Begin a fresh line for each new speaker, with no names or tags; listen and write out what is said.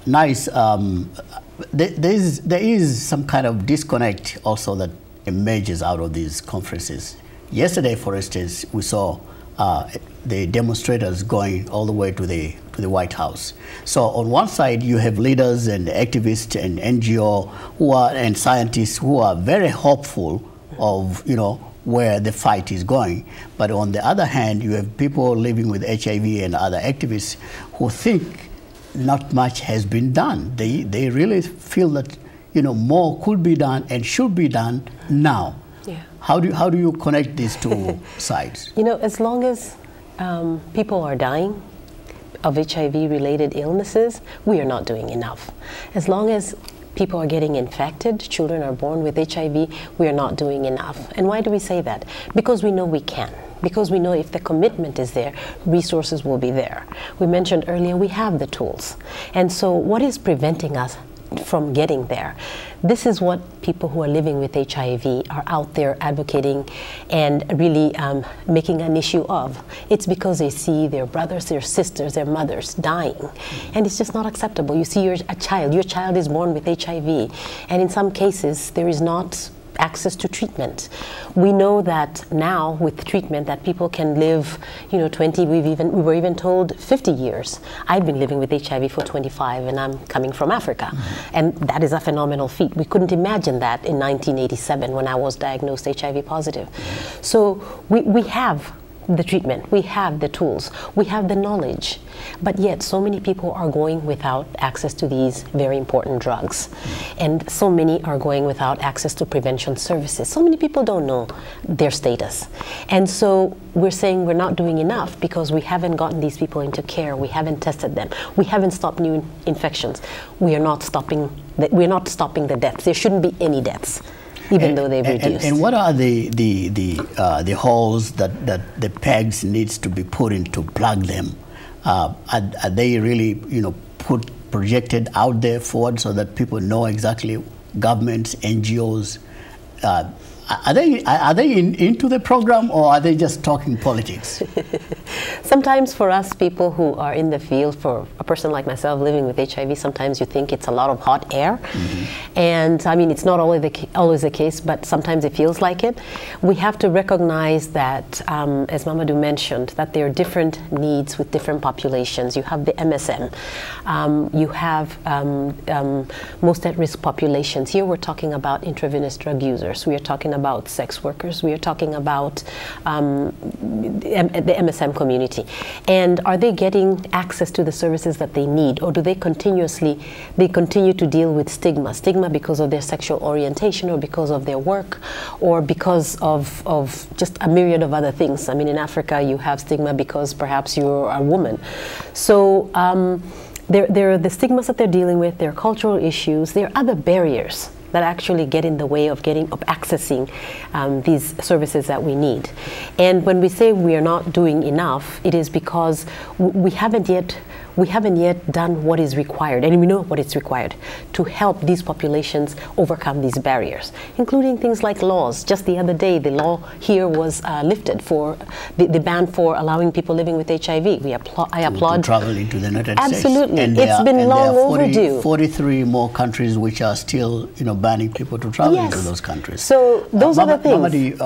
Nice. There is some kind of disconnect also that emerges out of these conferences. Yesterday, for instance, we saw the demonstrators going all the way to the White House. So on one side, you have leaders and activists and NGO and scientists who are very hopeful of where the fight is going. But on the other hand, you have people living with HIV and other activists who think not much has been done. They really feel that more could be done and should be done now.
Yeah.
How do you connect these two sides?
As long as people are dying of HIV-related illnesses, we are not doing enough. As long as people are getting infected, children are born with HIV, we are not doing enough. And why do we say that? Because we know we can. Because we know if the commitment is there, resources will be there. We mentioned earlier we have the tools. And so what is preventing us from getting there? This is what people who are living with HIV are out there advocating and really making an issue of. It's because they see their brothers, their sisters, their mothers dying. And it's just not acceptable. You see your child is born with HIV, and in some cases there is not access to treatment. We know that now with treatment that people can live 20, we were even told 50 years. I've been living with HIV for 25 and I'm coming from Africa. And that is a phenomenal feat. We couldn't imagine that in 1987 when I was diagnosed HIV positive. So we have the treatment, we have the tools, we have the knowledge, but yet so many people are going without access to these very important drugs. And so many are going without access to prevention services. So many people don't know their status. And so we're saying we're not doing enough because we haven't gotten these people into care, we haven't tested them, we haven't stopped new infections. We are not stopping the deaths. There shouldn't be any deaths, even though they've reduced.
And what are the holes that the pegs needs to be put in to plug them? Are they really projected out there forward so that people know exactly, governments, NGOs, are they into the program, or are they just talking politics?
Sometimes for us people who are in the field, for a person like myself living with HIV, sometimes you think it's a lot of hot air. And I mean, it's not always the case, but sometimes it feels like it. We have to recognize that, as Mamadou mentioned, that there are different needs with different populations. You have the MSM, you have most at-risk populations. Here we're talking about intravenous drug users. We are talking about sex workers. We are talking about the MSM community. And are they getting access to the services that they need, or do they continue to deal with stigma? Stigma because of their sexual orientation, or because of their work, or because of just a myriad of other things. I mean, in Africa you have stigma because perhaps you're a woman. So there are the stigmas that they're dealing with, there are cultural issues, there are other barriers that actually get in the way of accessing these services that we need. And when we say we are not doing enough, it is because we haven't yet done what is required, and we know what is required to help these populations overcome these barriers, including things like laws. Just the other day, the law here was lifted for the ban for allowing people living with HIV. I applaud.
To travel into the United States.
Absolutely, it's been long overdue.
43 more countries which are still, banning people to travel into those countries.
So those are the things.